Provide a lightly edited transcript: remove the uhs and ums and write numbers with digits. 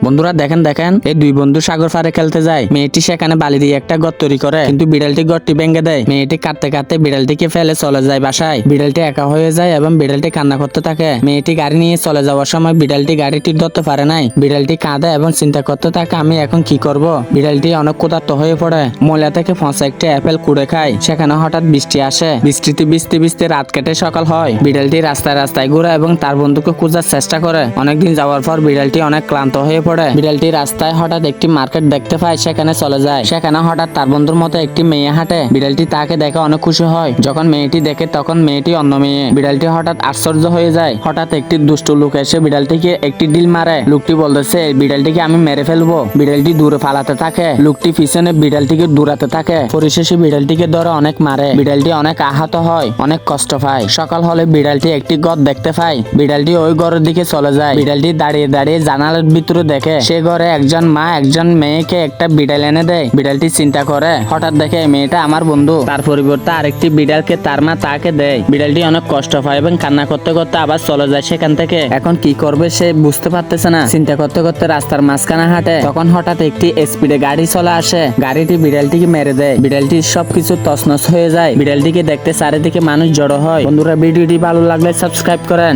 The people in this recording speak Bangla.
বন্ধুরা দেখেন দেখেন এই দুই বন্ধু সাগর পাড়ে খেলতে যায়। মেয়েটি সেখানে বালি দিয়ে একটা গর্ত তৈরি করে, কিন্তু বিড়ালটি গর্তটি ভেঙে দেয়। মেয়েটি কাঁদতে কাঁদতে বিড়ালটিকে ফেলে চলে যায় বাসায়। বিড়ালটি একা হয়ে যায় এবং বিড়ালটি কান্না করতে থাকে। মেয়েটি গাড়ি নিয়ে চলে যাওয়ার সময় বিড়ালটি গাড়িটি ধরতে পারে নাই। বিড়ালটি কাঁদে এবং চিন্তা করতে থাকে আমি এখন কি করব। বিড়ালটি অনেক ক্ষুধার্ত হয়ে পড়ে। ময়লা থেকে ফসা একটা অ্যাপেল কুড়ে খায়। সেখানে হঠাৎ বৃষ্টি আসে। বৃষ্টিতে ভিজতে ভিজতে রাত কেটে সকাল হয়। বিড়ালটি রাস্তায় রাস্তায় ঘুরে এবং তার বন্ধুকে খোঁজার চেষ্টা করে। অনেকদিন যাওয়ার পর বিড়ালটি অনেক ক্লান্ত হয়ে পড়ে। বিড়ালটি রাস্তায় হঠাৎ একটি মার্কেট দেখতে পায়, সেখানে চলে যায়। সেখানে হঠাৎ তার বন্ধুর মতো একটি মেয়ে হাঁটে। বিড়ালটি তাকে দেখে অনেক খুশি হয়। যখন মেয়েটি দেখে তখন মেয়েটি অন্য মেয়ে। বিড়ালটি হঠাৎ আশ্চর্য হয়ে যায়। হঠাৎ একটি দুষ্ট লোক এসে বিড়ালটিকে একটি ডিল মারে। লোকটি বলতেছে এই বিড়ালটিকে আমি মেরে ফেলবো। বিড়ালটি দূরে পালাতে থাকে। লোকটি পিছনে বিড়ালটিকে দৌড়াতে থাকে। পরিশেষে বিড়ালটিকে ধরে অনেক মারে। বিড়ালটি অনেক আহত হয়, অনেক কষ্ট পায়। সকাল হলে বিড়ালটি একটি ঘর দেখতে পায়। বিড়ালটি ওই ঘরের দিকে চলে যায়। বিড়ালটি দাঁড়িয়ে দাঁড়িয়ে জানালার ভিতরে দেখে সে ঘরে একজন মা একজন মেয়েকে একটা বিড়াল এনে দেয়। বিড়ালটি চিন্তা করে, হঠাৎ দেখে এই মেয়েটা আমার বন্ধু, তার পরিবর্তে আরেকটি বিড়ালকে তার মা তাকে দেয়। বিড়ালটি অনেক কষ্ট পায় এবং কান্না করতে করতে আবার চলে যায় সেখান থেকে। এখন কি করবে সে বুঝতে পারতেছে না। চিন্তা করতে করতে রাস্তার মাঝখানে হাঁটে। তখন হঠাৎ একটি স্পিডে গাড়ি চলে আসে। গাড়িটি বিড়ালটিকে মেরে দেয়। বিড়ালটির সবকিছু তছনছ হয়ে যায়। বিড়ালটিকে দেখতে চারিদিকে মানুষ জড়ো হয়। বন্ধুরা ভিডিওটি ভালো লাগলে সাবস্ক্রাইব করেন।